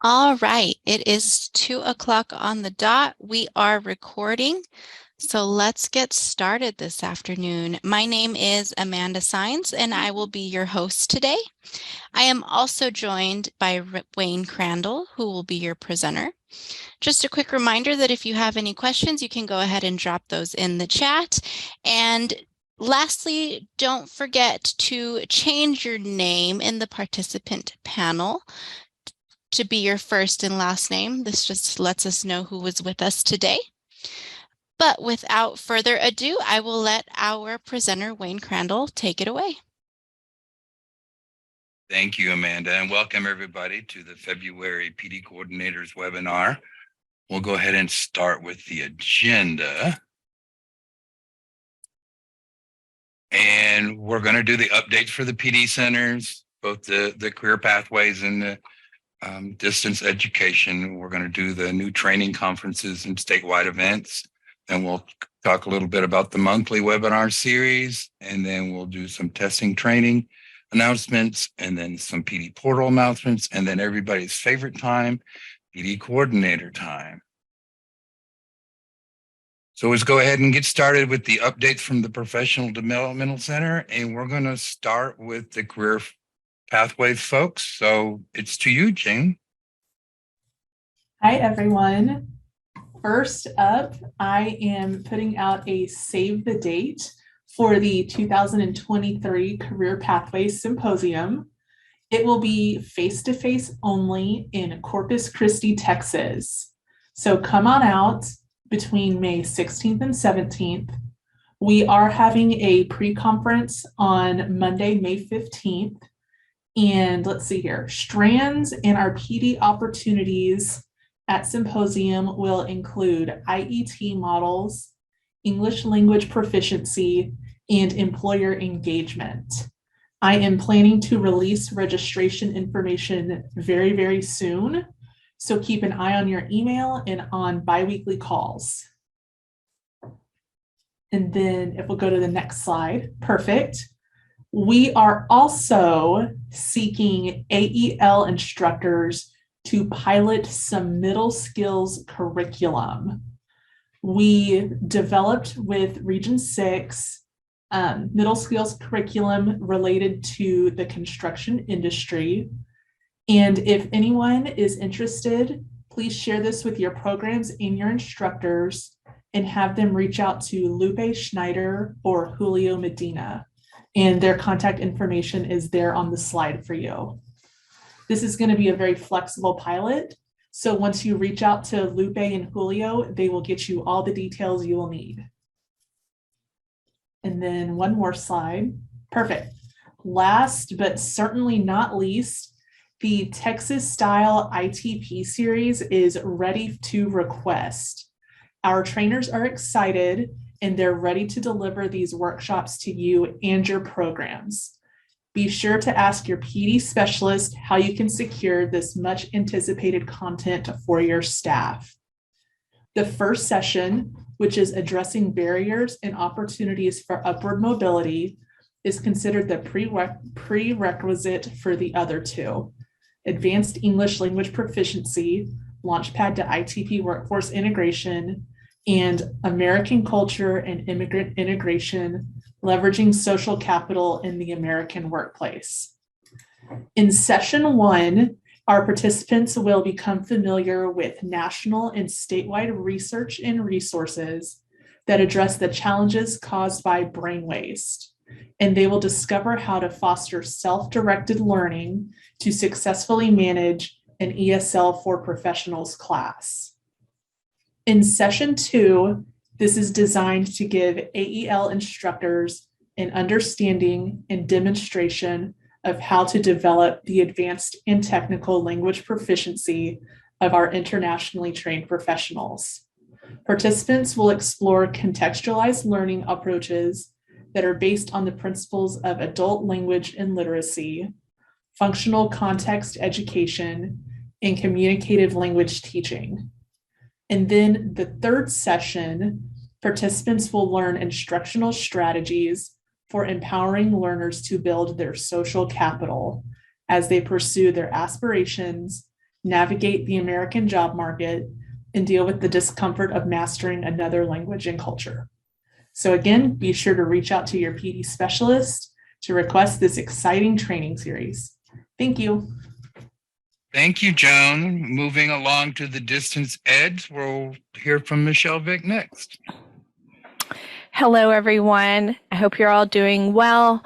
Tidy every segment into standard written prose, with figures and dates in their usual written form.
All right, it is 2 o'clock on the dot. We are recording, so let's get started this afternoon. My name is Amanda Sines, and I will be your host today. I am also joined by Wayne Crandall, who will be your presenter. Just a quick reminder that if you have any questions, you can go ahead and drop those in the chat. And lastly, don't forget to change your name in the participant panel to be your first and last name. This just lets us know who was with us today. But without further ado, I will let our presenter, Wayne Crandall, take it away. Thank you, Amanda, and welcome everybody to the February PD Coordinators webinar. We'll go ahead and start with the agenda. And we're going to do the updates for the PD centers, both the career pathways and the distance education. We're going to do the new training conferences and statewide events. Then we'll talk a little bit about the monthly webinar series, and then we'll do some testing training announcements, and then some PD portal announcements, and then everybody's favorite time, PD coordinator time. So let's go ahead and get started with the updates from the Professional Developmental Center, and we're going to start with the career pathways folks. So it's to you, Jane. Hi, everyone. First up, I am putting out a save the date for the 2023 Career Pathways Symposium. It will be face-to-face only in Corpus Christi, Texas. So come on out between May 16th and 17th. We are having a pre-conference on Monday, May 15th. And let's see here, strands in our PD opportunities at Symposium will include IET models, English language proficiency, and employer engagement. I am planning to release registration information very, very soon. So keep an eye on your email and on biweekly calls. And then if we'll go to the next slide, perfect. We are also seeking AEL instructors to pilot some middle skills curriculum. We developed with Region 6 middle skills curriculum related to the construction industry. And if anyone is interested, please share this with your programs and your instructors and have them reach out to Lupe Schneider or Julio Medina. And their contact information is there on the slide for you. This is going to be a very flexible pilot. So once you reach out to Lupe and Julio, they will get you all the details you will need. And then one more slide. Perfect. Last but certainly not least, the Texas Style ITP series is ready to request. Our trainers are excited and they're ready to deliver these workshops to you and your programs. Be sure to ask your PD specialist how you can secure this much anticipated content for your staff. The first session, which is addressing barriers and opportunities for upward mobility, is considered the prerequisite for the other two. Advanced English language proficiency, Launchpad to ITP workforce integration, and American culture and immigrant integration, leveraging social capital in the American workplace. In session 1, our participants will become familiar with national and statewide research and resources that address the challenges caused by brain waste, and they will discover how to foster self-directed learning to successfully manage an ESL for Professionals class. In session 2, this is designed to give AEL instructors an understanding and demonstration of how to develop the advanced and technical language proficiency of our internationally trained professionals. Participants will explore contextualized learning approaches that are based on the principles of adult language and literacy, functional context education, and communicative language teaching. And then the third session, participants will learn instructional strategies for empowering learners to build their social capital as they pursue their aspirations, navigate the American job market, and deal with the discomfort of mastering another language and culture. So again, be sure to reach out to your PD specialist to request this exciting training series. Thank you. Thank you, Joan. Moving along to the distance eds, we'll hear from Michelle Vick next. Hello, everyone. I hope you're all doing well.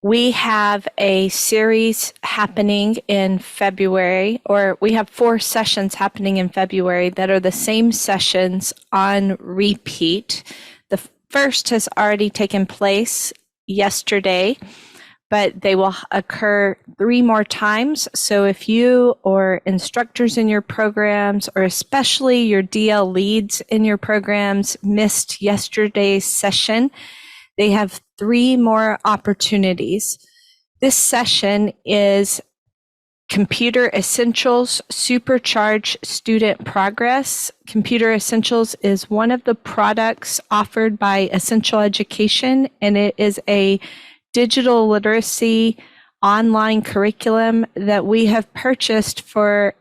We have a series happening in February, or we have 4 sessions happening in February that are the same sessions on repeat. The first has already taken place yesterday, but they will occur 3 more times. So if you or instructors in your programs, or especially your DL leads in your programs, missed yesterday's session, they have 3 more opportunities. This session is Computer Essentials Supercharge Student Progress. Computer Essentials is one of the products offered by Essential Education, and it is a digital literacy online curriculum that we have purchased for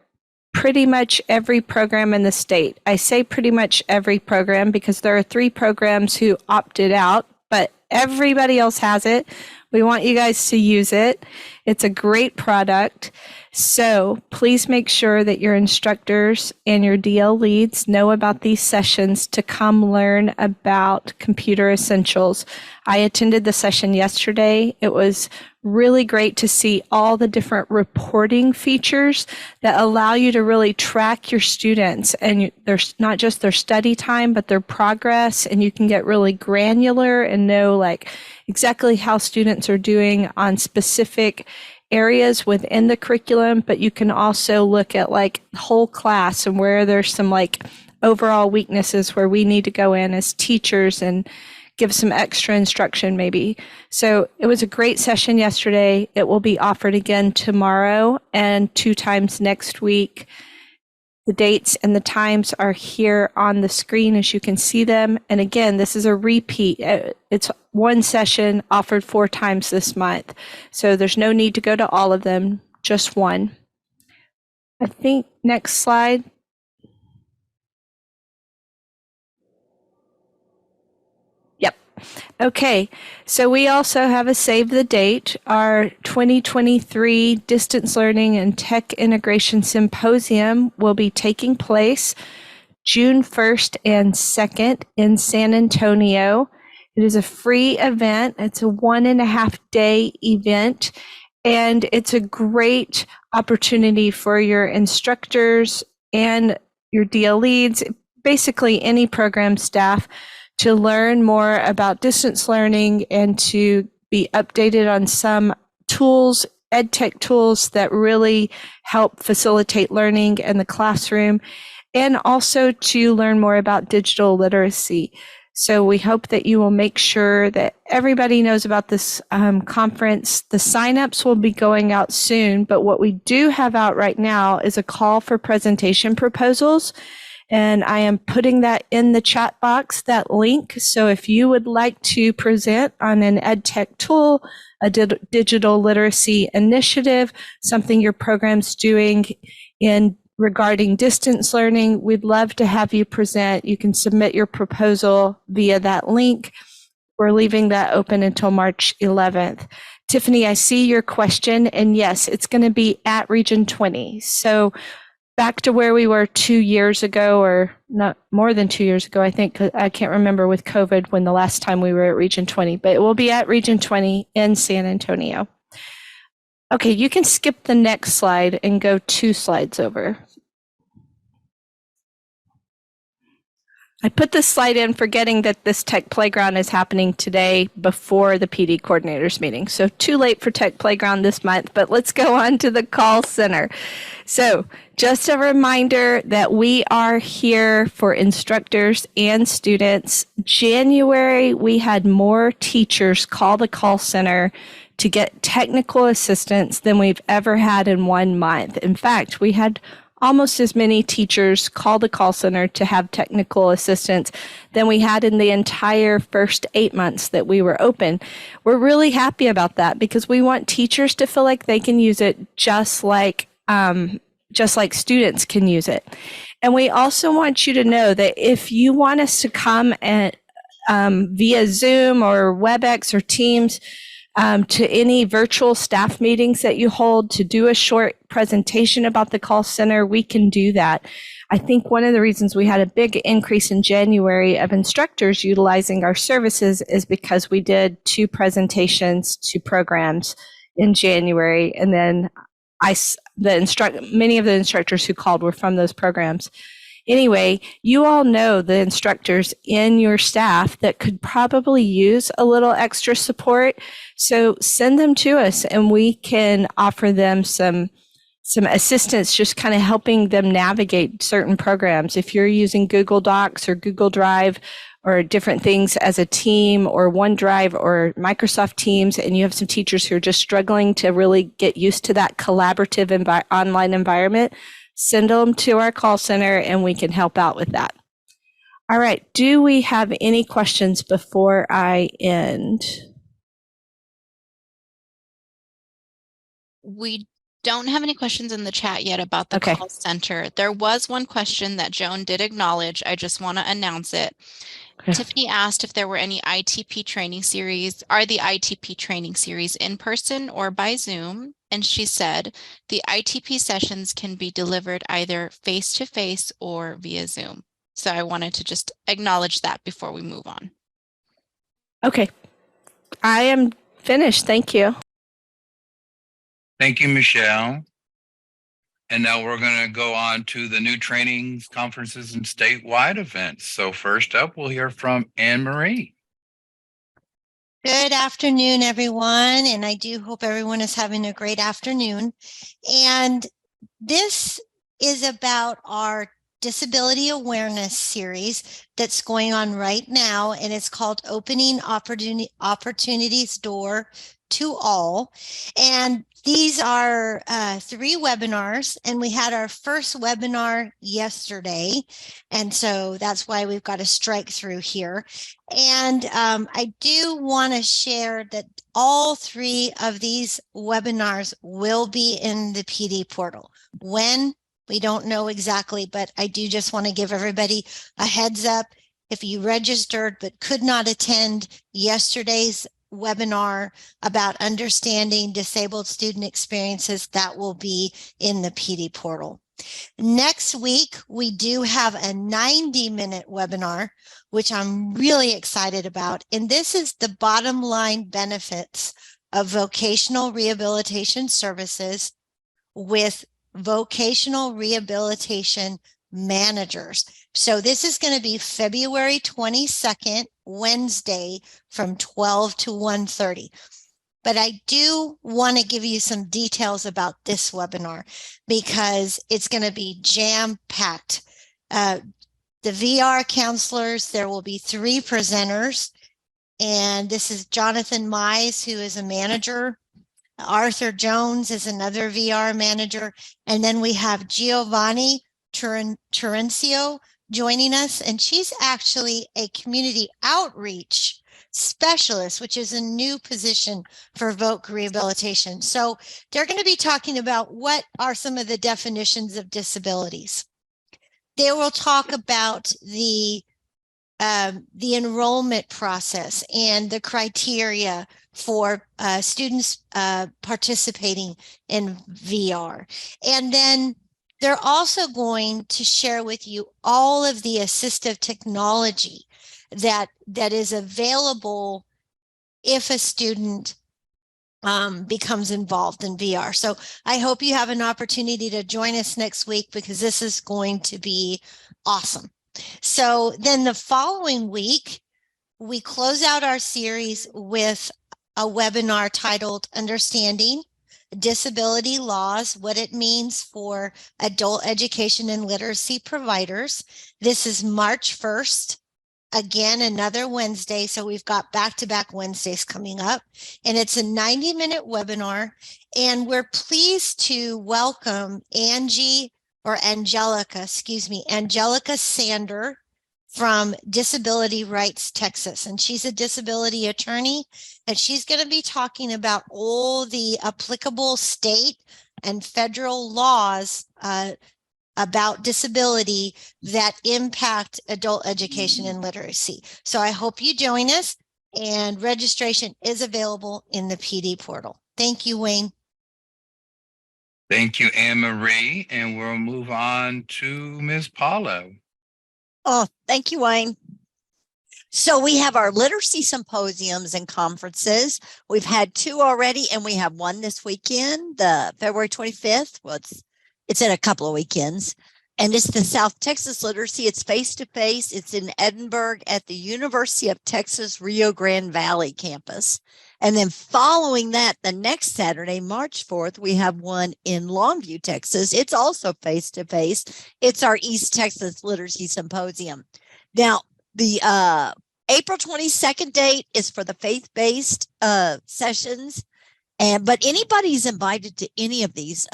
pretty much every program in the state. I say pretty much every program because there are 3 programs who opted out, but everybody else has it. We want you guys to use it. It's a great product. So please make sure that your instructors and your DL leads know about these sessions to come learn about Computer Essentials. I attended the session yesterday. It was really great to see all the different reporting features that allow you to really track your students, and there's not just their study time, but their progress, and you can get really granular and know like exactly how students are doing on specific areas within the curriculum, but you can also look at like the whole class and where there's some like overall weaknesses where we need to go in as teachers and give some extra instruction maybe. So it was a great session yesterday. It will be offered again tomorrow and 2 times next week. The dates and the times are here on the screen as you can see them. And again, this is a repeat. It's 1 session offered 4 times this month. So there's no need to go to all of them, just 1. I think next slide. Yep. Okay, so we also have a save the date. Our 2023 Distance Learning and Tech Integration Symposium will be taking place June 1st and 2nd in San Antonio. It is a free event. It's a 1.5-day event, and it's a great opportunity for your instructors and your DL leads, basically any program staff, to learn more about distance learning and to be updated on some tools, EdTech tools that really help facilitate learning in the classroom, and also to learn more about digital literacy. So we hope that you will make sure that everybody knows about this conference. The signups will be going out soon, but what we do have out right now is a call for presentation proposals. And I am putting that in the chat box, that link. So if you would like to present on an EdTech tool, a digital literacy initiative, something your program's doing in regarding distance learning, we'd love to have you present. You can submit your proposal via that link. We're leaving that open until March 11th. Tiffany, I see your question, and yes, it's going to be at Region 20. So back to where we were 2 years ago, or not more than 2 years ago, I think. I can't remember with COVID when the last time we were at Region 20, but it will be at Region 20 in San Antonio. Okay, you can skip the next slide and go 2 slides over. I put this slide in forgetting that this Tech Playground is happening today before the PD coordinators meeting. So too late for Tech Playground this month, but let's go on to the call center. So just a reminder that we are here for instructors and students. January, we had more teachers call the call center to get technical assistance than we've ever had in 1 month. In fact, we had almost as many teachers call the call center to have technical assistance than we had in the entire first 8 months that we were open. We're really happy about that because we want teachers to feel like they can use it just like just like students can use it. And we also want you to know that if you want us to come and via Zoom or WebEx or Teams to any virtual staff meetings that you hold to do a short presentation about the call center, we can do that. I think one of the reasons we had a big increase in January of instructors utilizing our services is because we did 2 presentations to programs in January, and then many of the instructors who called were from those programs. Anyway, you all know the instructors in your staff that could probably use a little extra support. So send them to us and we can offer them some assistance, just kind of helping them navigate certain programs. If you're using Google Docs or Google Drive or different things as a team, or OneDrive or Microsoft Teams, and you have some teachers who are just struggling to really get used to that collaborative online environment, send them to our call center and we can help out with that. All right. Do we have any questions before I end? We don't have any questions in the chat yet about the Okay. call center. There was one question that Joan did acknowledge. I just want to announce it. Okay. Tiffany asked if there were any ITP training series. Are the ITP training series in person or by Zoom? And she said the ITP sessions can be delivered either face-to-face or via Zoom. So I wanted to just acknowledge that before we move on. Okay. I am finished. Thank you. Thank you, Michelle. And now we're going to go on to the new trainings, conferences, and statewide events. So first up, we'll hear from Anne Marie. Good afternoon, everyone. And I do hope everyone is having a great afternoon. And this is about our disability awareness series that's going on right now. And it's called Opening Opportunities Door to All. And these are 3 webinars, and we had our first webinar yesterday. And so that's why we've got a strike through here. And I do want to share that all 3 of these webinars will be in the PD portal. When? We don't know exactly, but I do just want to give everybody a heads up. If you registered but could not attend yesterday's webinar about understanding disabled student experiences, that will be in the PD portal. Next week, we do have a 90-minute webinar, which I'm really excited about. And this is the bottom line benefits of vocational rehabilitation services with vocational rehabilitation managers. So this is going to be February 22nd, Wednesday from 12 to 1:30. But I do want to give you some details about this webinar because it's going to be jam-packed. The VR counselors, there will be 3 presenters. And this is Jonathan Mize, who is a manager. Arthur Jones is another VR manager. And then we have Giovanni Terencio joining us. And she's actually a community outreach specialist, which is a new position for VOC rehabilitation. So they're going to be talking about what are some of the definitions of disabilities. They will talk about the enrollment process and the criteria for students participating in VR. And then they're also going to share with you all of the assistive technology that is available if a student becomes involved in VR. So I hope you have an opportunity to join us next week because this is going to be awesome. So then the following week, we close out our series with a webinar titled Understanding Disability Laws, What It Means for Adult Education and Literacy Providers. This is March 1st. Again, another Wednesday. So we've got back-to-back Wednesdays coming up. And it's a 90-minute webinar. And we're pleased to welcome Angelica Sander from Disability Rights Texas. And she's a disability attorney. And she's going to be talking about all the applicable state and federal laws about disability that impact adult education and literacy. So I hope you join us, and registration is available in the PD portal. Thank you, Wayne. Thank you, Anne Marie. And we'll move on to Ms. Paula. Oh, thank you, Wayne. So we have our literacy symposiums and conferences. We've had 2 already, and we have one this weekend, the February 25th. Well, it's in a couple of weekends. And it's the South Texas Literacy. It's face-to-face. It's in Edinburgh at the University of Texas Rio Grande Valley campus. And then following that, the next Saturday, March 4th, we have one in Longview, Texas. It's also face-to-face. It's our East Texas Literacy Symposium. Now, the April 22nd date is for the faith-based sessions, but anybody's invited to any of these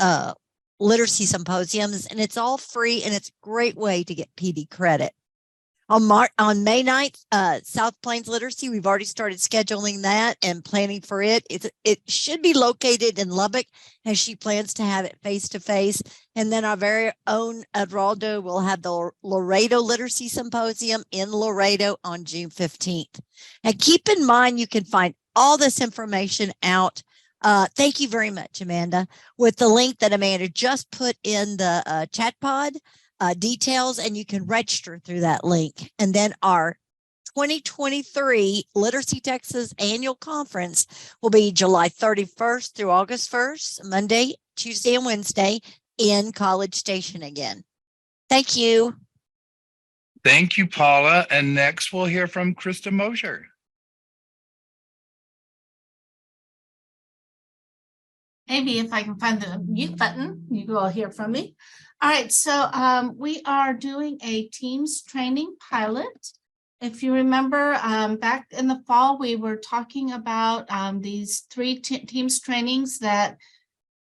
literacy symposiums, and it's all free, and it's a great way to get PD credit. On May 9th, South Plains Literacy, we've already started scheduling that and planning for it. It should be located in Lubbock, as she plans to have it face-to-face. And then our very own Eduardo will have the Laredo Literacy Symposium in Laredo on June 15th. And keep in mind, you can find all this information out. Thank you very much, Amanda, with the link that Amanda just put in the chat pod. Details, and you can register through that link. And then our 2023 Literacy Texas Annual Conference will be July 31st through August 1st, Monday, Tuesday, and Wednesday in College Station again. Thank you. Thank you, Paula. And next we'll hear from Krista Mosher. Maybe if I can find the mute button, you will all hear from me. All right, so we are doing a Teams training pilot. If you remember, back in the fall, we were talking about these 3 Teams trainings that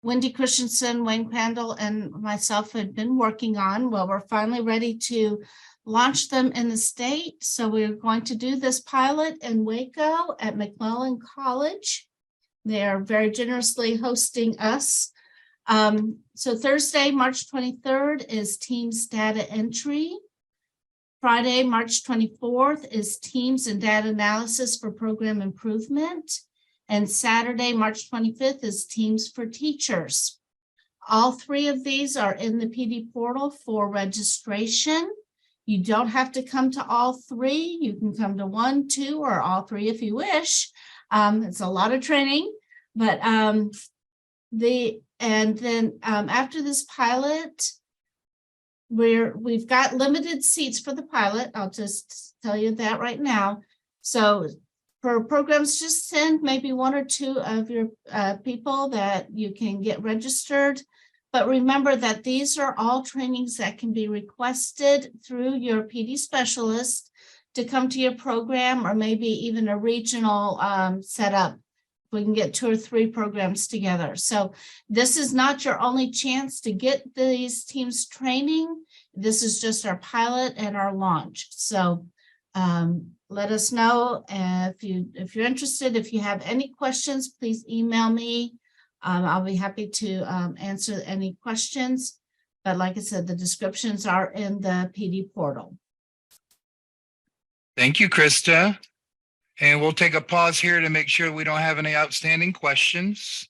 Wendy Christensen, Wayne Crandall, and myself had been working on. Well, we're finally ready to launch them in the state. So we're going to do this pilot in Waco at McClellan College. They are very generously hosting us. So Thursday, March 23rd is Teams data entry. Friday, March 24th is Teams and data analysis for program improvement. And Saturday, March 25th is Teams for teachers. All 3 of these are in the PD portal for registration. You don't have to come to all 3. You can come to 1, 2, or all 3 if you wish. It's a lot of training, but after this pilot, we've got limited seats for the pilot. I'll just tell you that right now. So for programs, just send maybe 1 or 2 of your people that you can get registered. But remember that these are all trainings that can be requested through your PD specialist to come to your program, or maybe even a regional setup. We can get 2 or 3 programs together. So this is not your only chance to get these Teams training. This is just our pilot and our launch. So let us know if you're interested. If you have any questions, please email me. I'll be happy to answer any questions. But like I said, the descriptions are in the PD portal. Thank you, Krista. And we'll take a pause here to make sure we don't have any outstanding questions.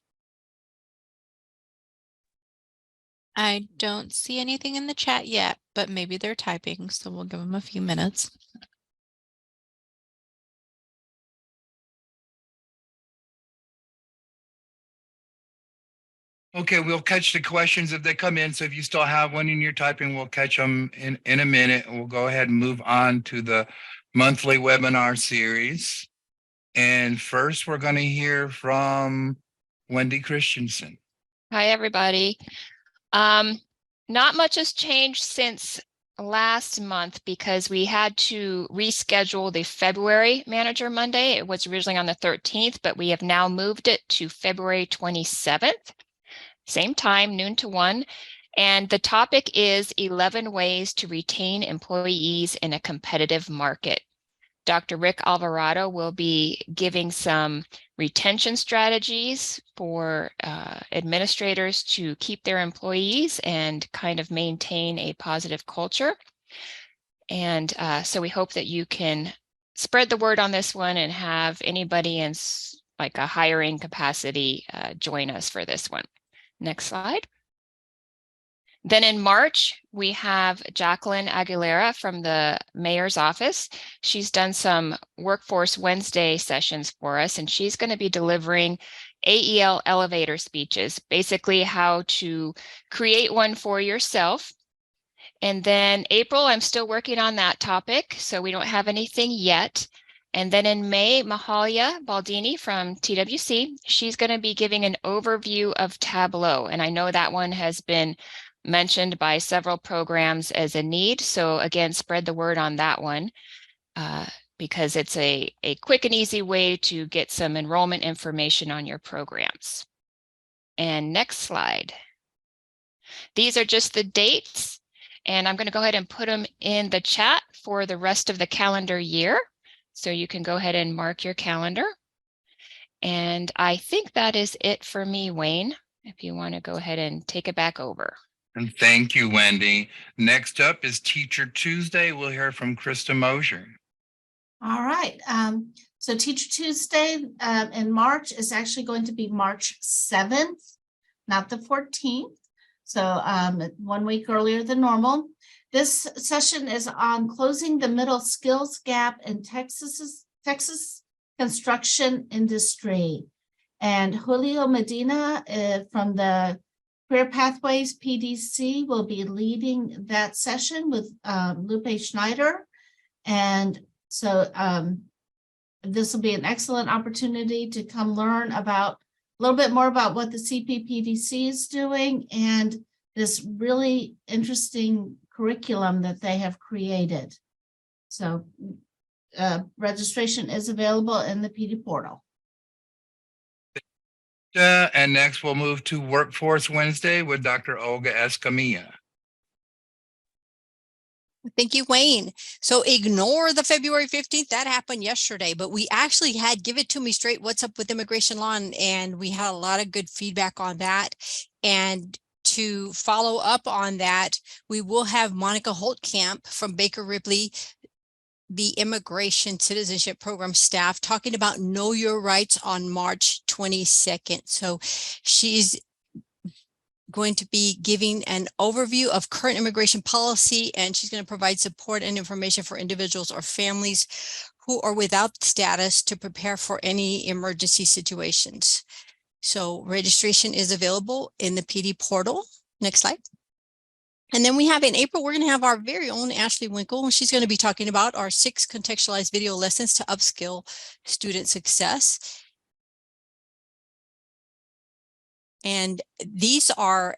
I don't see anything in the chat yet, but maybe they're typing, so we'll give them a few minutes. Okay, we'll catch the questions if they come in. So if you still have one in your typing, we'll catch them in a minute. We'll go ahead and move on to the monthly webinar series. And first, we're going to hear from Wendy Christensen. Hi, everybody. Not much has changed since last month because we had to reschedule the February Manager Monday. It was originally on the 13th, but we have now moved it to February 27th. Same time, noon to 1. And the topic is 11 ways to retain employees in a competitive market. Dr. Rick Alvarado will be giving some retention strategies for administrators to keep their employees and kind of maintain a positive culture. And so we hope that you can spread the word on this one and have anybody in like a hiring capacity join us for this one. Next slide. Then in March, we have Jacqueline Aguilera from the mayor's office. She's done some Workforce Wednesday sessions for us, and she's going to be delivering AEL elevator speeches, basically how to create one for yourself. And then April, I'm still working on that topic, so we don't have anything yet. And then in May, Mahalia Baldini from TWC, she's going to be giving an overview of Tableau. And I know that one has been mentioned by several programs as a need. So again, spread the word on that one because it's a quick and easy way to get some enrollment information on your programs. And next slide. These are just the dates. And I'm going to go ahead and put them in the chat for the rest of the calendar year. So you can go ahead and mark your calendar. And I think that is it for me, Wayne, if you want to go ahead and take it back over. And thank you, Wendy. Next up is Teacher Tuesday. We'll hear from Krista Mosier. All right. So Teacher Tuesday in March is actually going to be March 7th, not the 14th. So 1 week earlier than normal. This session is on closing the middle skills gap in Texas construction industry. And Julio Medina from the Career Pathways PDC will be leading that session with Lupe Schneider. And so this will be an excellent opportunity to come learn about a little bit more about what the CPPDC is doing and this really interesting curriculum that they have created. So registration is available in the PD portal. And next we'll move to Workforce Wednesday with Dr. Olga Escamilla. Thank you, Wayne. So ignore the February 15th. That happened yesterday, but we actually had Give It To Me Straight, What's Up with Immigration Law, and we had a lot of good feedback on that. And to follow up on that, we will have Monica Holtkamp from Baker Ripley, the Immigration Citizenship Program staff, talking about Know Your Rights on March 22nd. So she's going to be giving an overview of current immigration policy, and she's going to provide support and information for individuals or families who are without status to prepare for any emergency situations. So registration is available in the PD portal. Next slide. And then we have in April, we're going to have our very own Ashley Winkle, and she's going to be talking about our 6 contextualized video lessons to upskill student success. And these are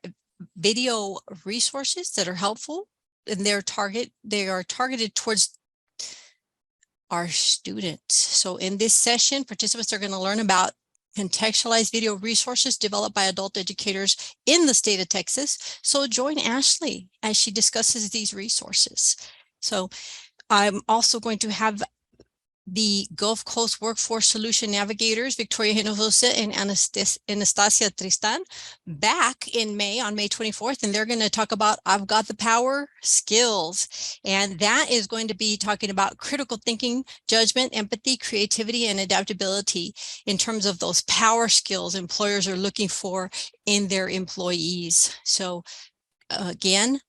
video resources that are helpful, and they are targeted towards our students. So in this session, participants are going to learn about contextualized video resources developed by adult educators in the state of Texas. So join Ashley as she discusses these resources. So I'm also going to have the Gulf Coast Workforce Solution Navigators, Victoria Hinojosa and Anastasia Tristan, back in May, on May 24th, and they're going to talk about I've Got the Power skills. And that is going to be talking about critical thinking, judgment, empathy, creativity, and adaptability in terms of those power skills employers are looking for in their employees. So again,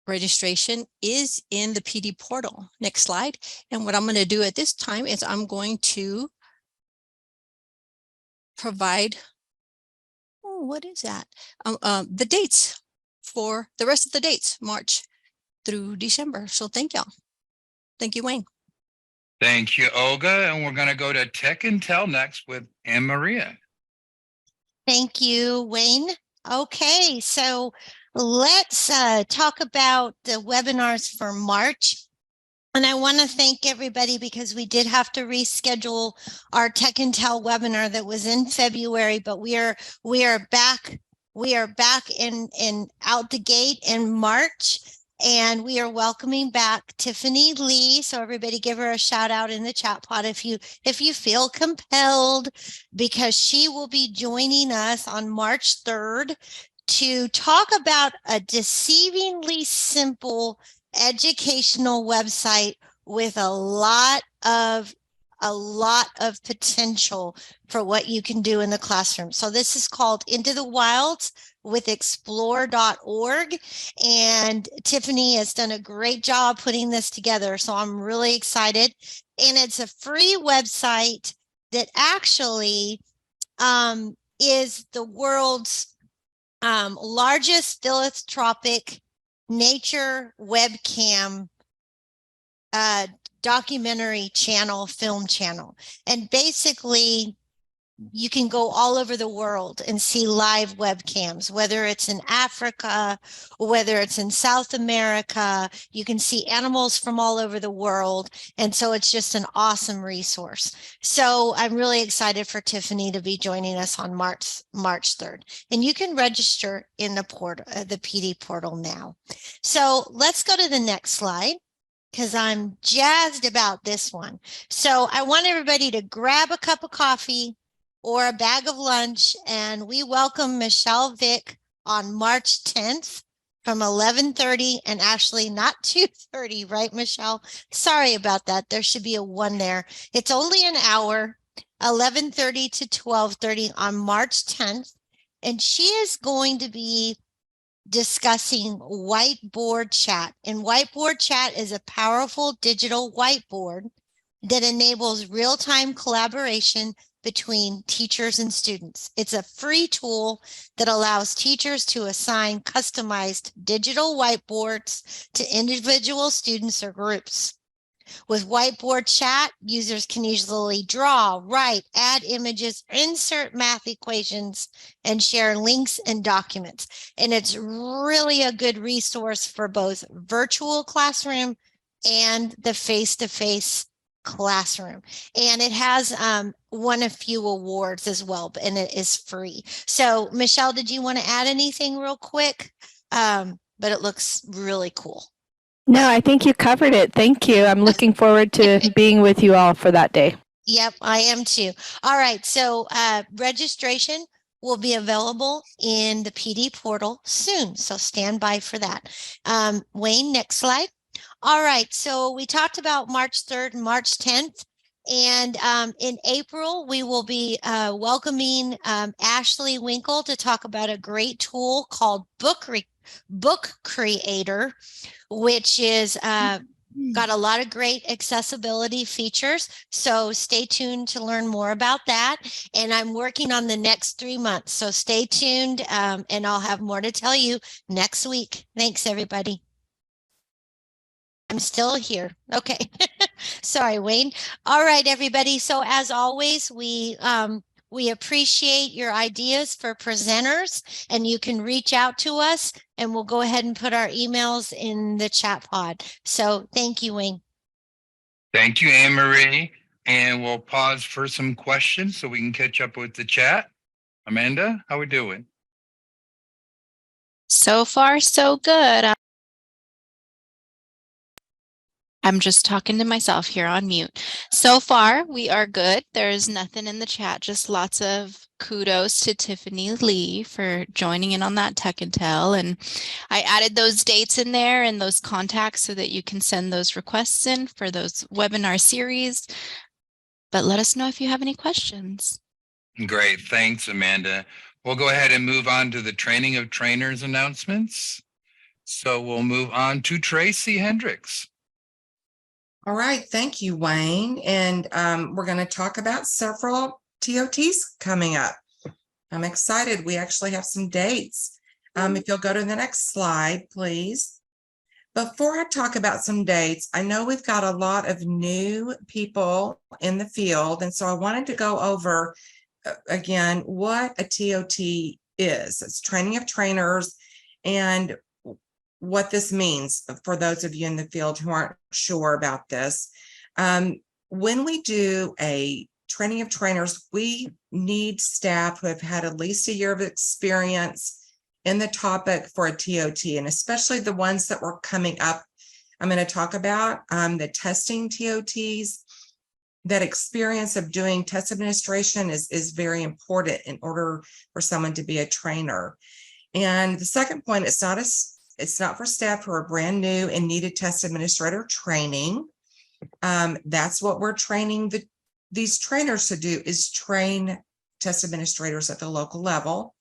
registration is in the PD portal. Next slide. And what I'm going to do at this time is I'm going to provide, what is that? The dates for the rest of the dates, March through December. So thank y'all. Thank you, Wayne. Thank you, Olga. And we're going to go to Tech and Tell next with Ann Maria. Thank you, Wayne. Okay, so let's talk about the webinars for March. And I want to thank everybody because we did have to reschedule our Tech and Tell webinar that was in February, but we are back in out the gate in March. And we are welcoming back Tiffany Lee. So everybody give her a shout out in the chat pod if you feel compelled, because she will be joining us on March 3rd to talk about a deceivingly simple educational website with a lot of potential for what you can do in the classroom. So this is called Into the Wilds with explore.org. And Tiffany has done a great job putting this together. So I'm really excited. And it's a free website that actually is the world's largest philanthropic nature webcam documentary channel, film channel. And basically, you can go all over the world and see live webcams, whether it's in Africa, whether it's in South America. You can see animals from all over the world. And so it's just an awesome resource. So I'm really excited for Tiffany to be joining us on March 3rd. And you can register in the portal, the PD portal now. So let's go to the next slide, because I'm jazzed about this one. So I want everybody to grab a cup of coffee or a bag of lunch, and we welcome Michelle Vick on March 10th from 11:30, and actually not 2:30, right, Michelle? Sorry about that. There should be a 1 there. It's only an hour, 11:30 to 12:30 on March 10th, and she is going to be discussing whiteboard chat. And whiteboard chat is a powerful digital whiteboard that enables real-time collaboration between teachers and students. It's a free tool that allows teachers to assign customized digital whiteboards to individual students or groups. With whiteboard chat, users can easily draw, write, add images, insert math equations, and share links and documents. And it's really a good resource for both virtual classroom and the face-to-face classroom. And it has won a few awards as well, and it is free. So Michelle, did you want to add anything real quick? But it looks really cool. No, I think you covered it. Thank you. I'm looking forward to being with you all for that day. Yep, I am too. All right. So registration will be available in the PD portal soon. So stand by for that. Wayne, next slide. All right. So we talked about March 3rd and March 10th. And in April, we will be welcoming Ashley Winkle to talk about a great tool called Book Creator, which is got a lot of great accessibility features. So stay tuned to learn more about that. And I'm working on the next 3 months. So stay tuned and I'll have more to tell you next week. Thanks, everybody. I'm still here. Okay. Sorry, Wayne. All right, everybody. So as always, we appreciate your ideas for presenters, and you can reach out to us and we'll go ahead and put our emails in the chat pod. So thank you, Wayne. Thank you, Anne Marie. And we'll pause for some questions so we can catch up with the chat. Amanda, how we doing? So far, so good. I'm just talking to myself here on mute. So far, we are good. There's nothing in the chat, just lots of kudos to Tiffany Lee for joining in on that Tech and Tell. And I added those dates in there and those contacts so that you can send those requests in for those webinar series. But let us know if you have any questions. Great. Thanks, Amanda. We'll go ahead and move on to the training of trainers announcements. So we'll move on to Tracy Hendricks. All right, thank you, Wayne. And we're going to talk about several TOTs coming up. I'm excited. We actually have some dates. If you'll go to the next slide, please. Before I talk about some dates, I know we've got a lot of new people in the field. And so I wanted to go over, again, what a TOT is. It's training of trainers, and what this means for those of you in the field who aren't sure about this. When we do a training of trainers, we need staff who have had at least a year of experience in the topic for a TOT, and especially the ones that were coming up. I'm going to talk about the testing TOTs. That experience of doing test administration is very important in order for someone to be a trainer. And the second point, it's not for staff who are brand new and needed test administrator training. That's what we're training these trainers to do, is train test administrators at the local level.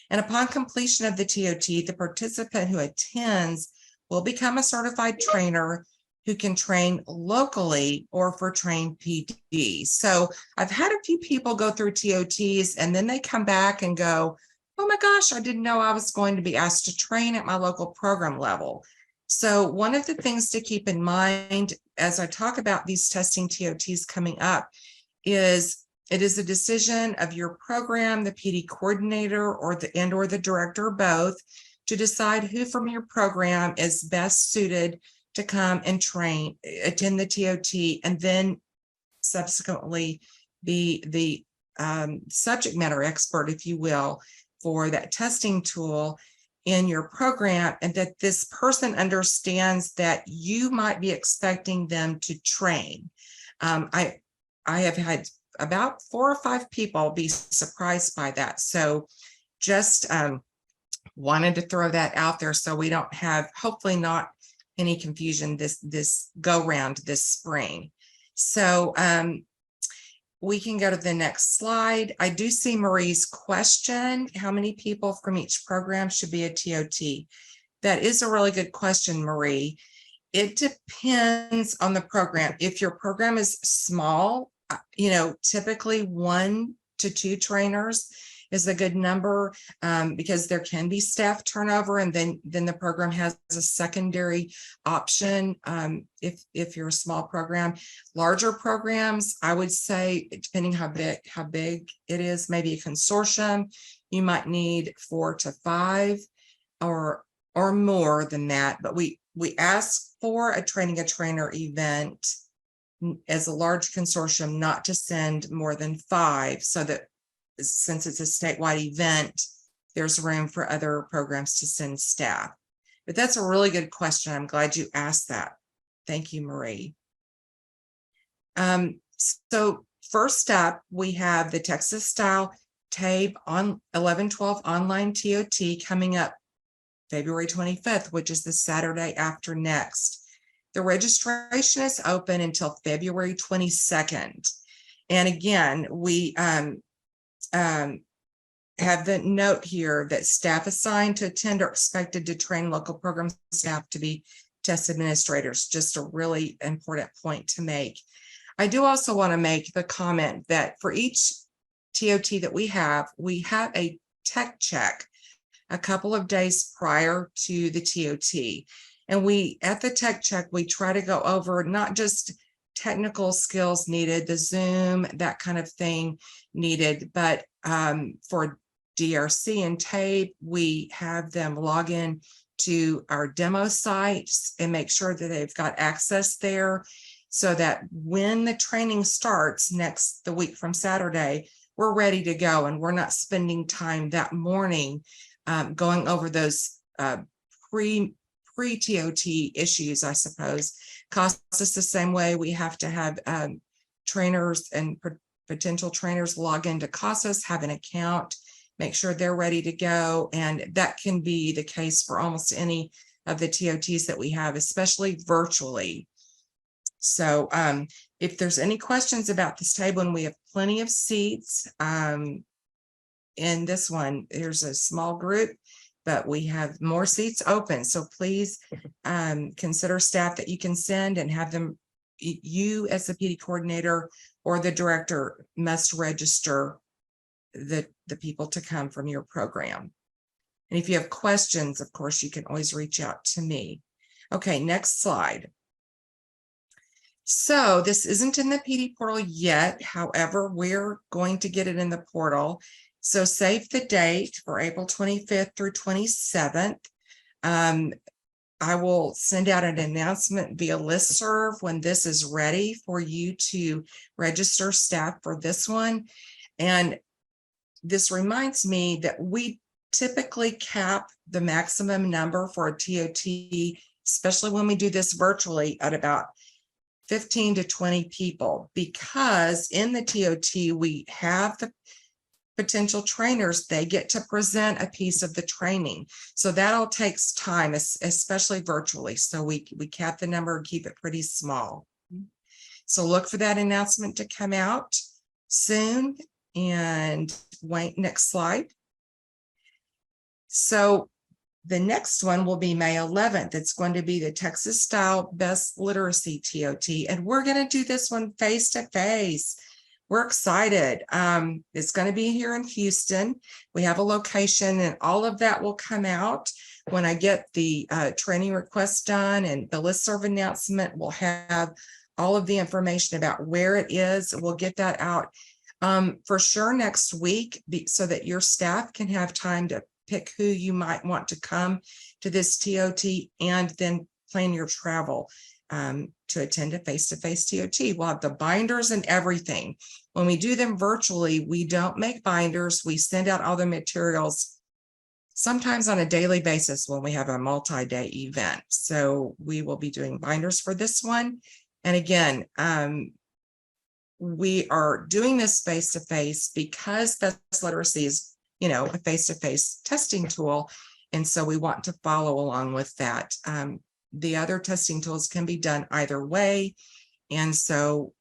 And upon completion of the TOT, the participant who attends will become a certified trainer who can train locally or for trained PD. So I've had a few people go through TOTs and then they come back and go, oh my gosh, I didn't know I was going to be asked to train at my local program level. So one of the things to keep in mind as I talk about these testing TOTs coming up is it is a decision of your program, the PD coordinator, or the director, both, to decide who from your program is best suited to come and attend the TOT, and then subsequently be the subject matter expert, if you will, for that testing tool in your program, and that this person understands that you might be expecting them to train. I have had about 4 or 5 people be surprised by that. So just wanted to throw that out there so we don't have, hopefully not any confusion this go round this spring. So we can go to the next slide. I do see Marie's question. How many people from each program should be a TOT? That is a really good question, Marie. It depends on the program. If your program is small, typically 1 to 2 trainers is a good number, because there can be staff turnover, and then the program has a secondary option if you're a small program. Larger programs, I would say, depending how big it is, maybe a consortium, you might need 4 to 5 or more than that. But we ask for a training a trainer event as a large consortium not to send more than 5, so that since it's a statewide event, there's room for other programs to send staff. But that's a really good question. I'm glad you asked that. Thank you, Marie. So first up, we have the Texas Style TABE on 11/12 online TOT coming up February 25th, which is the Saturday after next. The registration is open until February 22nd. And again, we have the note here that staff assigned to attend are expected to train local program staff to be test administrators. Just a really important point to make. I do also want to make the comment that for each TOT that we have a tech check a couple of days prior to the TOT. And at the tech check, we try to go over not just technical skills needed, the Zoom, that kind of thing needed, but for DRC and TABE, we have them log in to our demo sites and make sure that they've got access there, so that when the training starts the week from Saturday, we're ready to go, and we're not spending time that morning going over those pre-TOT issues, I suppose. Costs us the same way. We have to have trainers and potential trainers log into CASAS, have an account, make sure they're ready to go. And that can be the case for almost any of the TOTs that we have, especially virtually. So if there's any questions about this table, and we have plenty of seats in this one, there's a small group, but we have more seats open. So please consider staff that you can send, and have them, you as the PD coordinator or the director must register the people to come from your program. And if you have questions, of course, you can always reach out to me. Okay, next slide. So this isn't in the PD portal yet. However, we're going to get it in the portal. So save the date for April 25th through 27th. I will send out an announcement via listserv when this is ready for you to register staff for this one. And this reminds me that we typically cap the maximum number for a TOT, especially when we do this virtually, at about 15 to 20 people, because in the TOT, we have the potential trainers, they get to present a piece of the training. So that all takes time, especially virtually. So we cap the number and keep it pretty small. So look for that announcement to come out soon. And wait, next slide. So the next one will be May 11th. It's going to be the Texas Style Best Literacy TOT. And we're going to do this one face to face. We're excited. It's going to be here in Houston. We have a location, and all of that will come out when I get the training request done, and the listserv announcement will have all of the information about where it is. We'll get that out for sure next week, so that your staff can have time to pick who you might want to come to this TOT, and then plan your travel to attend a face-to-face TOT. We'll have the binders and everything. When we do them virtually, we don't make binders. We send out all the materials sometimes on a daily basis when we have a multi-day event. So we will be doing binders for this one. And again, we are doing this face-to-face because Best Literacy is, a face-to-face testing tool. And so we want to follow along with that. The other testing tools can be done either way. And so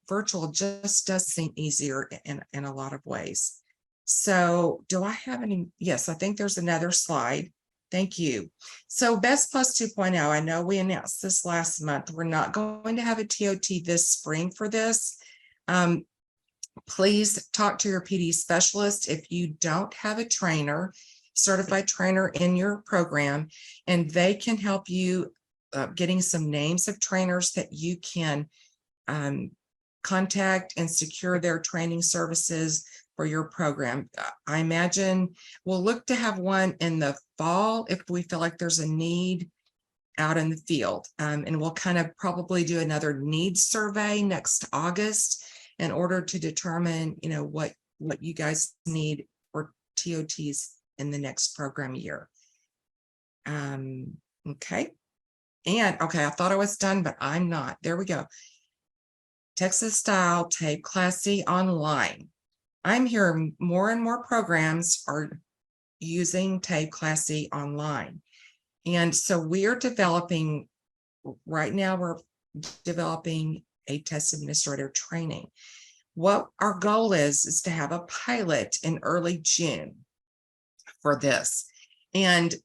virtual just does seem easier in a lot of ways. So do I have any? Yes, I think there's another slide. Thank you. So Best Plus 2.0, I know we announced this last month. We're not going to have a TOT this spring for this. Please talk to your PD specialist if you don't have a trainer, certified trainer in your program, and they can help you getting some names of trainers that you can contact and secure their training services for your program. I imagine we'll look to have one in the fall if we feel like there's a need out in the field. And we'll kind of probably do another needs survey next August in order to determine, what you guys need for TOTs in the next program year. Okay. And okay, I thought I was done, but I'm not. There we go. Texas Style Tape Classy Online. I'm hearing more and more programs are using Tape Classy Online. And so we're developing, right now we're developing a test administrator training. What our goal is to have a pilot in early June for this. And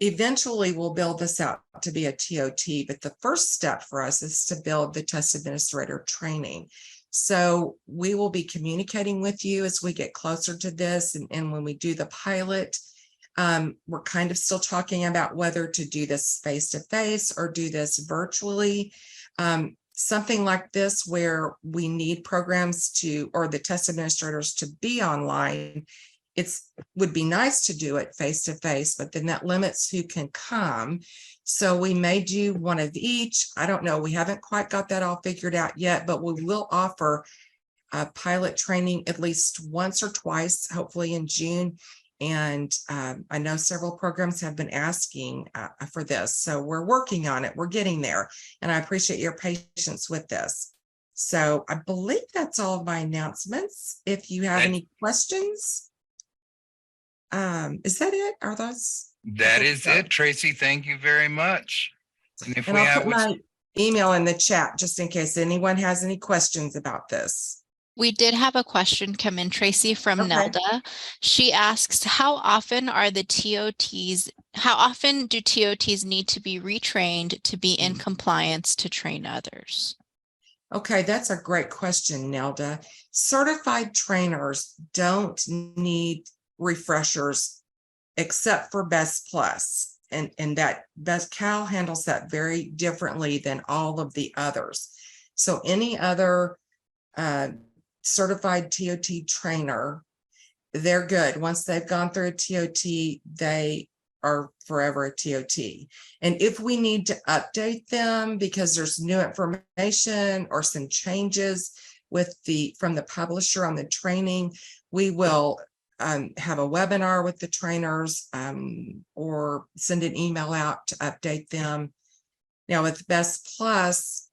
eventually we'll build this out to be a TOT, but the first step for us is to build the test administrator training. So we will be communicating with you as we get closer to this. And when we do the pilot, we're kind of still talking about whether to do this face-to-face or do this virtually. Something like this where we need programs or the test administrators to be online. Would be nice to do it face-to-face, but then that limits who can come. So we may do one of each. I don't know. We haven't quite got that all figured out yet, but we will offer pilot training at least once or twice, hopefully in June. And I know several programs have been asking for this. So we're working on it. We're getting there. And I appreciate your patience with this. So I believe that's all of my announcements. If you have any questions. Is that it? Are those? That is it, Tracy. Thank you very much. And if And I'll put my email in the chat just in case anyone has any questions about this. We did have a question come in, Tracy, from Okay. Nelda. She asks, how often do TOTs need to be retrained to be in compliance to train others? Okay, that's a great question, Nelda. Certified trainers don't need refreshers except for Best Plus, and that Cal handles that very differently than all of the others. So any other certified TOT trainer, they're good. Once they've gone through a TOT, they are forever a TOT. And if we need to update them because there's new information or some changes from the publisher on the training, we will have a webinar with the trainers, or send an email out to update them. Now with Best Plus,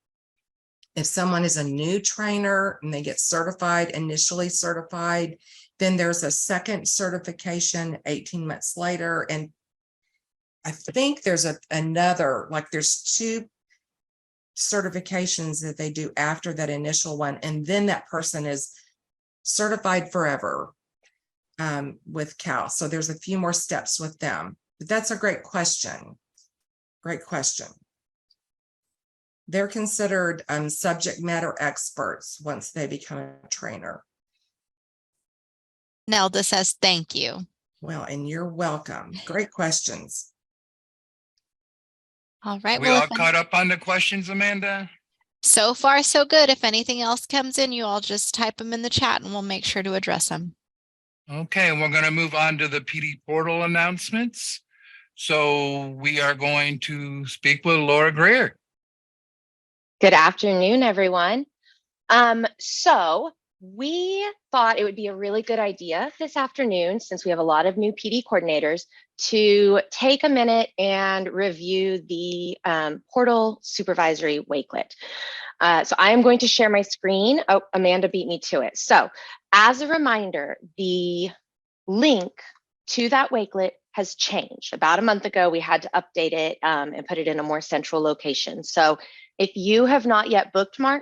if someone is a new trainer and they get certified, initially certified, then there's a second certification 18 months later. And I think there's another, like there's 2 certifications that they do after that initial one. And then that person is certified forever with Cal. So there's a few more steps with them. But that's a great question. Great question. They're considered subject matter experts once they become a trainer. Nelda says, thank you. Well, and you're welcome. Great questions. All right. We Well, all caught up on the questions, Amanda? so far, so good. If anything else comes in, you all just type them in the chat and we'll make sure to address them. Okay, we're going to move on to the PD portal announcements. So we are going to speak with Laura Greer. Good afternoon, everyone. So we thought it would be a really good idea this afternoon, since we have a lot of new PD coordinators, to take a minute and review the portal supervisory wakelet. So I am going to share my screen. Oh, Amanda beat me to it. So as a reminder, the link to that wakelet has changed. About a month ago, we had to update it and put it in a more central location. So if you have not yet bookmarked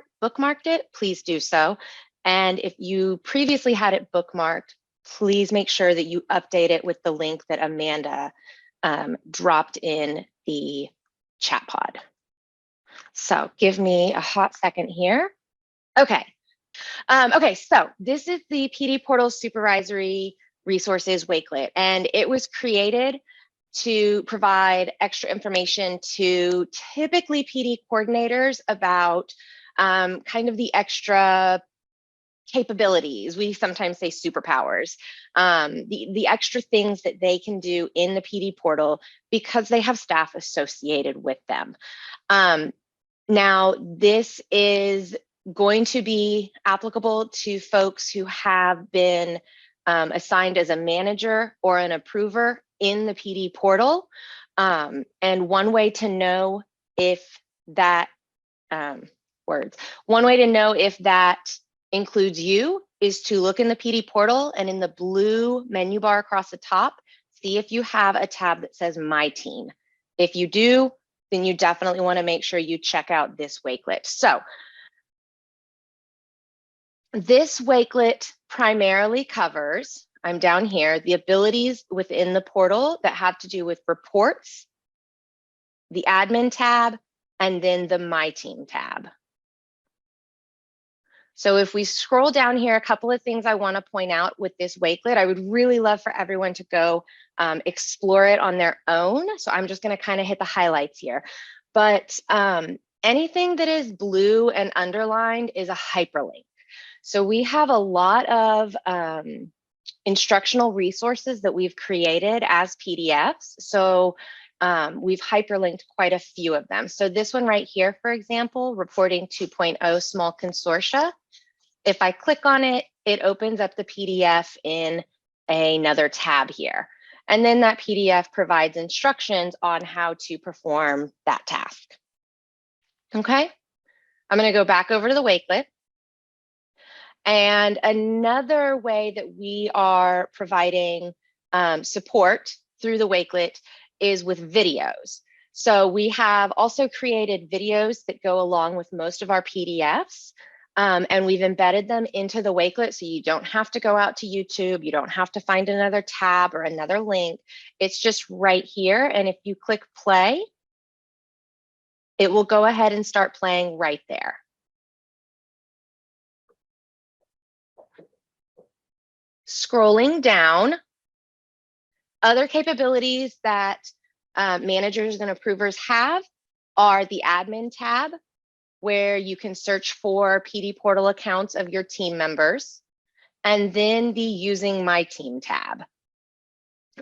it, please do so. And if you previously had it bookmarked, please make sure that you update it with the link that Amanda dropped in the chat pod. So give me a hot second here. Okay. Okay, so this is the PD Portal Supervisory Resources Wakelet, and it was created to provide extra information to typically PD coordinators about kind of the extra capabilities. We sometimes say superpowers, the extra things that they can do in the PD portal because they have staff associated with them. Now, this is going to be applicable to folks who have been assigned as a manager or an approver in the PD portal. And one way to know if that one way to know if that includes you is to look in the PD portal, and in the blue menu bar across the top, see if you have a tab that says My Team. If you do, then you definitely want to make sure you check out this wakelet. So this wakelet primarily covers, I'm down here, the abilities within the portal that have to do with reports, the admin tab, and then the My Team tab. So if we scroll down here, a couple of things I want to point out with this wakelet. I would really love for everyone to go explore it on their own. So I'm just going to kind of hit the highlights here. But anything that is blue and underlined is a hyperlink. So we have a lot of instructional resources that we've created as PDFs. So we've hyperlinked quite a few of them. So this one right here, for example, Reporting 2.0 Small Consortia. If I click on it, it opens up the PDF in another tab here. And then that PDF provides instructions on how to perform that task. Okay, I'm going to go back over to the wakelet. And another way that we are providing support through the wakelet is with videos. So we have also created videos that go along with most of our PDFs, and we've embedded them into the wakelet, so you don't have to go out to YouTube, you don't have to find another tab or another link. It's just right here, and if you click play, it will go ahead and start playing right there. Scrolling down, other capabilities that managers and approvers have are the admin tab, where you can search for PD portal accounts of your team members, and then the Using My Team tab.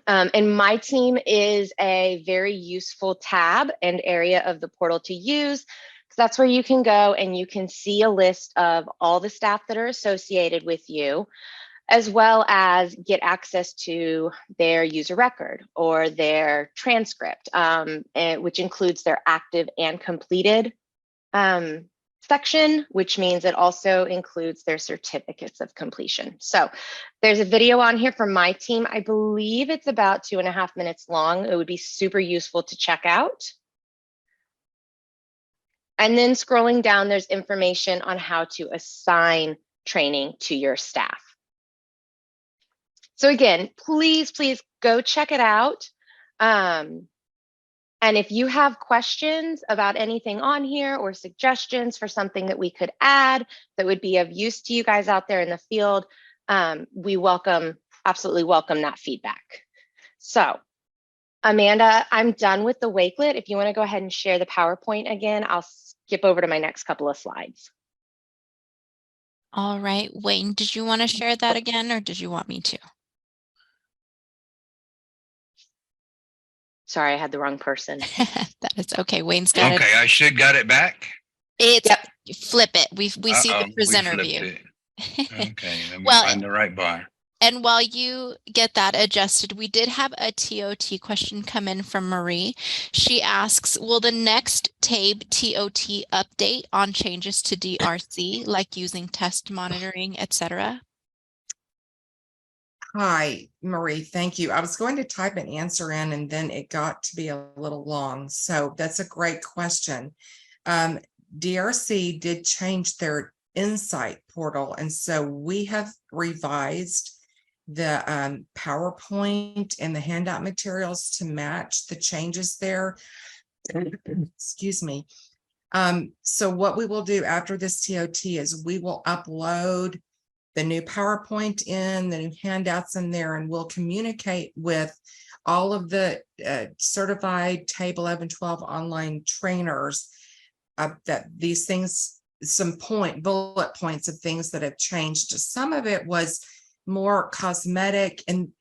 And My Team is a very useful tab and area of the portal to use, because that's where you can go and you can see a list of all the staff that are associated with you, as well as get access to their user record or their transcript, which includes their active and completed section, which means it also includes their certificates of completion. So there's a video on here from my team. I believe it's about 2.5 minutes long. It would be super useful to check out. And then scrolling down, there's information on how to assign training to your staff. So again, please go check it out. And if you have questions about anything on here or suggestions for something that we could add that would be of use to you guys out there in the field, we absolutely welcome that feedback. So Amanda, I'm done with the Wakelet. If you want to go ahead and share the PowerPoint again, I'll skip over to my next couple of slides. All right, Wayne, did you want to share that again or did you want me to? Sorry, I had the wrong person. That is okay. Wayne's got it. Okay, I should got it back. It's flip it. We see Uh-oh, the we presenter flipped view. it. Okay, let me Well, find the right bar. And while you get that adjusted, we did have a TOT question come in from Marie. She asks, will the next TABE TOT update on changes to DRC, like using test monitoring, etc.? Hi, Marie. Thank you. I was going to type an answer in and then it got to be a little long. So that's a great question. DRC did change their Insight portal. And so we have revised the PowerPoint and the handout materials to match the changes there. Excuse me. So what we will do after this TOT is we will upload the new PowerPoint in, the new handouts in there, and we'll communicate with all of the certified TABE 1112 online trainers that these things, some bullet points of things that have changed. Some of it was more cosmetic and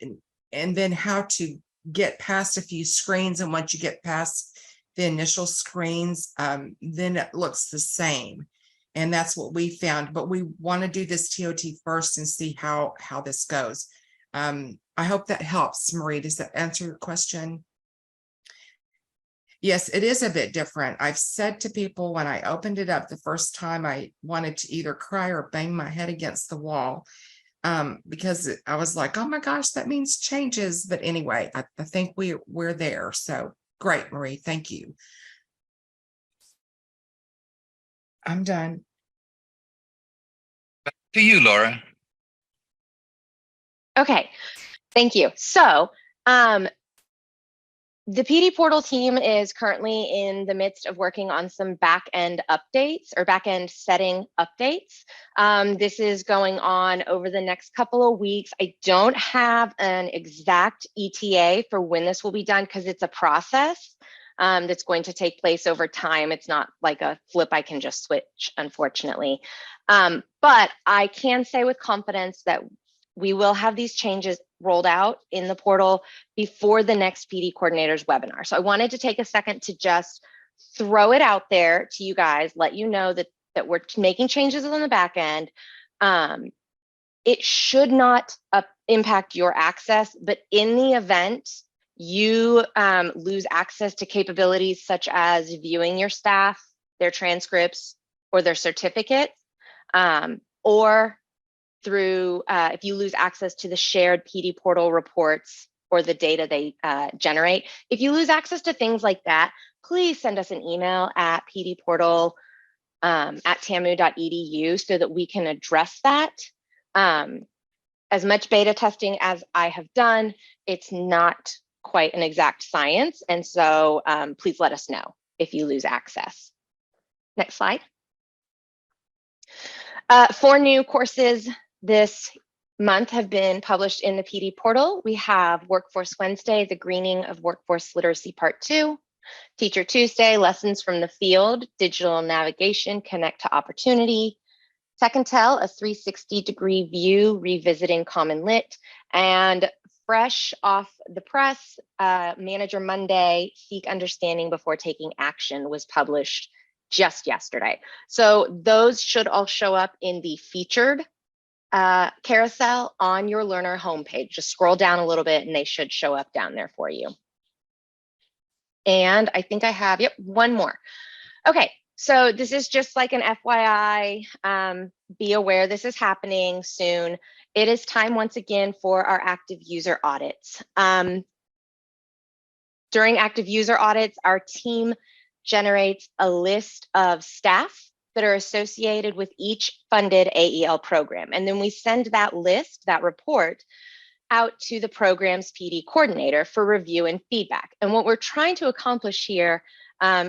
then how to get past a few screens. And once you get past the initial screens, then it looks the same. And that's what we found, but we want to do this TOT first and see how this goes. I hope that helps, Marie. Does that answer your question? Yes, it is a bit different. I've said to people when I opened it up the first time, I wanted to either cry or bang my head against the wall because I was like, oh my gosh, that means changes. But anyway, I think we're there. So great, Marie. Thank you. I'm done. Back to you, Laura. Okay, thank you. So the PD Portal team is currently in the midst of working on some back-end updates or back-end setting updates. This is going on over the next couple of weeks. I don't have an exact ETA for when this will be done because it's a process that's going to take place over time. It's not like a flip I can just switch, unfortunately. But I can say with confidence that we will have these changes rolled out in the portal before the next PD coordinators webinar. So I wanted to take a second to just throw it out there to you guys, let you know that we're making changes on the back end. It should not impact your access, but in the event you lose access to capabilities such as viewing your staff, their transcripts, or their certificates, or through if you lose access to the shared PD Portal reports or the data they generate. If you lose access to things like that, please send us an email at pdportal@tamu.edu so that we can address that. As much beta testing as I have done, it's not quite an exact science. And so please let us know if you lose access. Next slide. 4 new courses this month have been published in the PD Portal. We have Workforce Wednesday, the Greening of Workforce Literacy Part 2, Teacher Tuesday, Lessons from the Field, Digital Navigation, Connect to Opportunity, Tech and Tell, a 360-degree view, revisiting Common Lit, and fresh off the press, Manager Monday, Seek Understanding Before Taking Action was published just yesterday. So those should all show up in the featured carousel on your learner homepage. Just scroll down a little bit and they should show up down there for you. And I think I have, yep, one more. Okay, so this is just like an FYI. Be aware this is happening soon. It is time once again for our active user audits. During active user audits, our team generates a list of staff that are associated with each funded AEL program. And then we send that list, that report, out to the program's PD coordinator for review and feedback. And what we're trying to accomplish here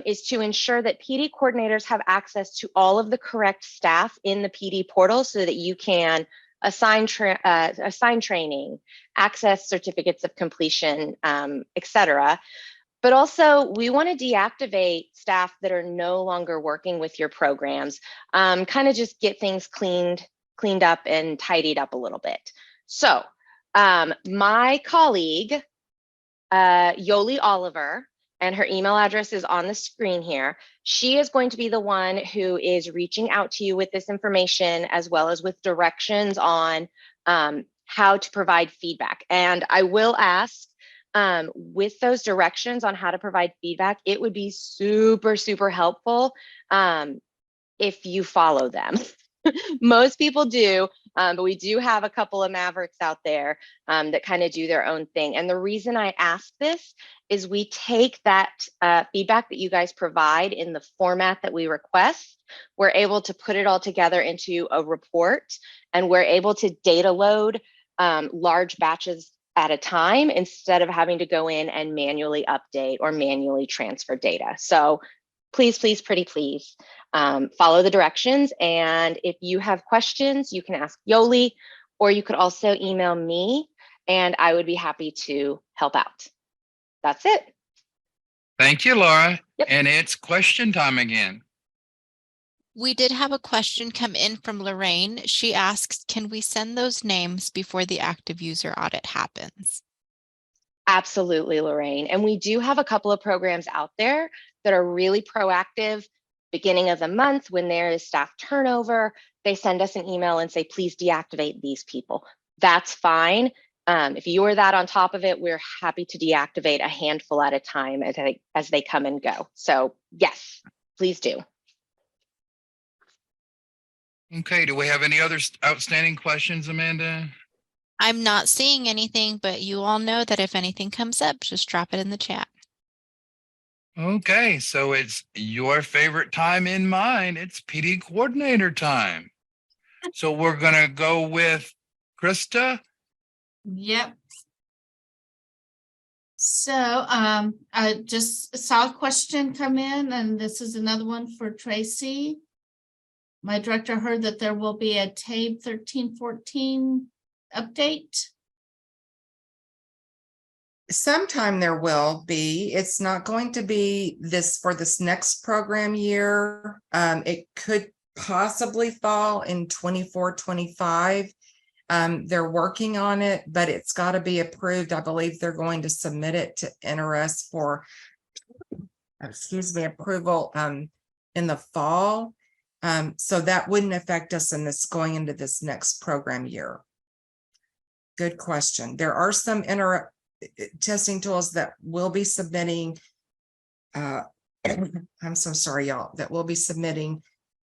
is to ensure that PD coordinators have access to all of the correct staff in the PD portal so that you can assign training, access certificates of completion, et cetera. But also, we want to deactivate staff that are no longer working with your programs, kind of just get things cleaned up and tidied up a little bit. So my colleague, Yoli Oliver, and her email address is on the screen here. She is going to be the one who is reaching out to you with this information, as well as with directions on how to provide feedback. And I will ask, with those directions on how to provide feedback, it would be super, super helpful if you follow them. Most people do, but we do have a couple of mavericks out there that kind of do their own thing. And the reason I ask this is we take that feedback that you guys provide in the format that we request. We're able to put it all together into a report, and we're able to data load large batches at a time instead of having to go in and manually update or manually transfer data. So please, please, pretty please, follow the directions. And if you have questions, you can ask Yoli, or you could also email me, and I would be happy to help out. That's it. Thank you, Laura. Yep. And it's question time again. We did have a question come in from Lorraine. She asks, can we send those names before the active user audit happens? Absolutely, Lorraine. And we do have a couple of programs out there that are really proactive. Beginning of the month, when there is staff turnover, they send us an email and say, please deactivate these people. That's fine. If you're that on top of it, we're happy to deactivate a handful at a time as they come and go. So yes, please do. Okay, do we have any other outstanding questions, Amanda? I'm not seeing anything, but you all know that if anything comes up, just drop it in the chat. Okay, so it's your favorite time in mine. It's PD coordinator time. So we're gonna go with Krista. Yep. So I just saw a question come in, and this is another one for Tracy. My director heard that there will be a TABE 1314 update. Sometime there will be. It's not going to be this for this next program year. It could possibly fall in 24-25. They're working on it, but it's got to be approved. I believe they're going to submit it to NRS for, approval in the fall. So that wouldn't affect us in this going into this next program year. Good question. There are some testing tools that will be submitting. I'm so sorry, y'all, that will be submitting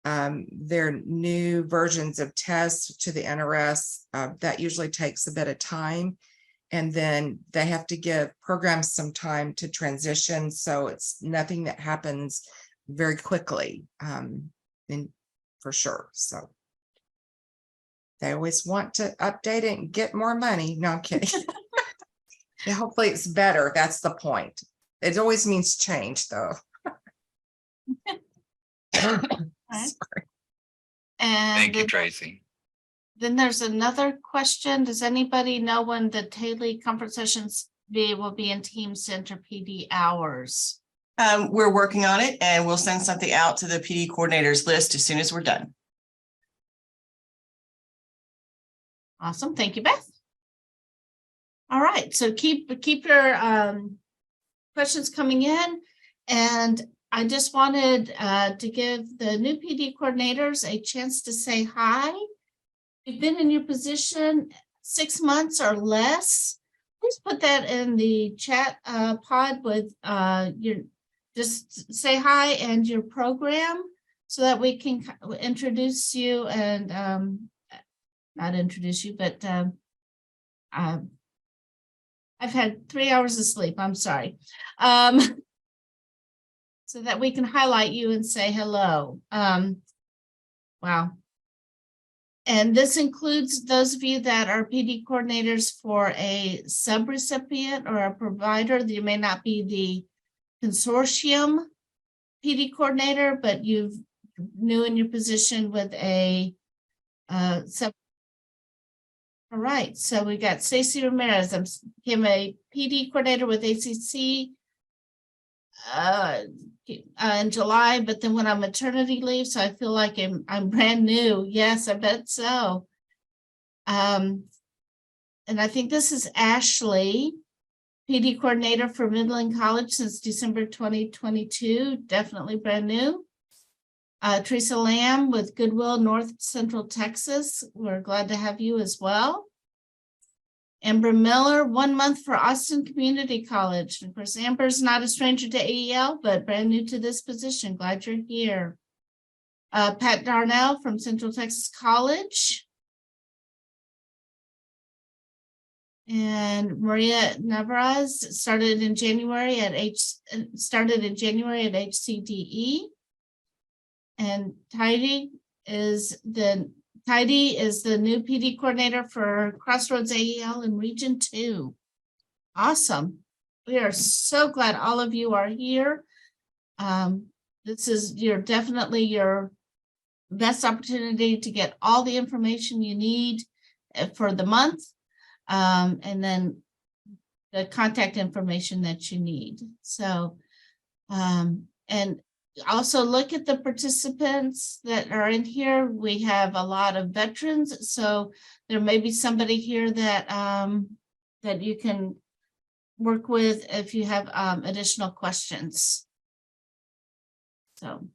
their new versions of tests to the NRS. That usually takes a bit of time, and then they have to give programs some time to transition. So it's nothing that happens very quickly, for sure. So they always want to update it and get more money. No, I'm kidding. Yeah, hopefully it's better. That's the point. It always means change, though. And Thank you, Tracy. then there's another question. Does anybody know when the Haley conference sessions will be in Team Center PD hours? We're working on it, and we'll send something out to the PD coordinators list as soon as we're done. Awesome. Thank you, Beth. All right. So keep your questions coming in. And I just wanted to give the new PD coordinators a chance to say hi. you've been in your position 6 months or less, please put that in the chat pod with just say hi and your program so that we can introduce you and not introduce you, but I've had 3 hours of sleep. I'm sorry. So that we can highlight you and say hello. Wow. And this includes those of you that are PD coordinators for a subrecipient or a provider. You may not be the consortium PD coordinator, but you've new in your position with a sub. All right, so we got Stacey Ramirez. I'm a PD coordinator with ACC in July, but then went on maternity leave, so I feel like I'm brand new. Yes, I bet so. And I think this is Ashley, PD coordinator for Midland College since December 2022, definitely brand new. Teresa Lamb with Goodwill North Central Texas. We're glad to have you as well. Amber Miller, 1 month for Austin Community College. Of course, Amber's not a stranger to AEL, but brand new to this position. Glad you're here. Pat Darnell from Central Texas College. And Maria Navarez started in January at HCDE. And Heidi is the new PD coordinator for Crossroads AEL in Region 2. Awesome. We are so glad all of you are here. This is definitely your best opportunity to get all the information you need for the month, and then the contact information that you need. So, and also look at the participants that are in here. We have a lot of veterans, so there may be somebody here that that you can work with if you have additional questions. So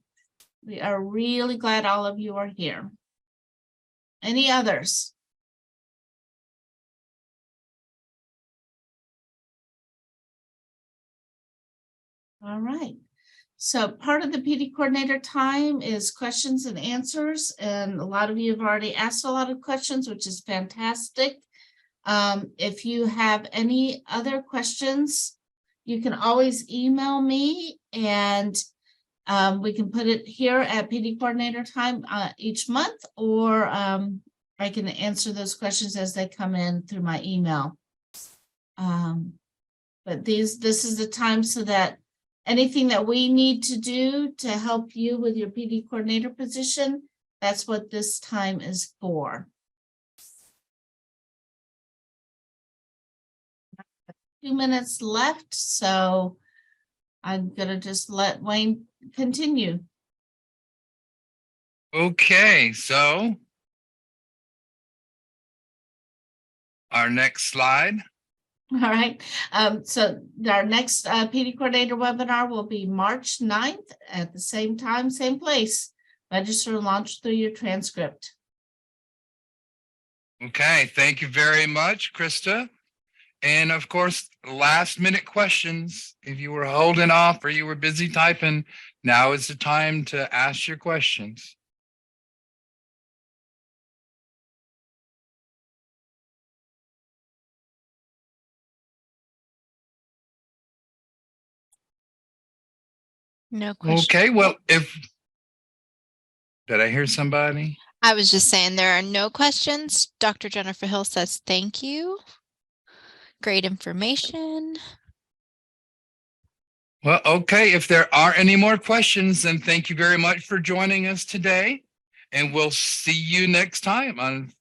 we are really glad all of you are here. Any others? All right. So part of the PD coordinator time is questions and answers. And a lot of you have already asked a lot of questions, which is fantastic. If you have any other questions, you can always email me and we can put it here at PD coordinator time each month, or I can answer those questions as they come in through my email. But this is the time so that anything that we need to do to help you with your PD coordinator position, that's what this time is for. A few minutes left, so I'm gonna just let Wayne continue. Okay, so our next slide. All right, so our next PD coordinator webinar will be March 9th at the same time, same place. Register and launch through your transcript. Okay, thank you very much, Krista. And of course, last minute questions. If you were holding off or you were busy typing, now is the time to ask your questions. No question. Okay, well, did I hear somebody? I was just saying there are no questions. Dr. Jennifer Hill says thank you. Great information. Well, okay, if there aren't any more questions, then thank you very much for joining us today. And we'll see you next time on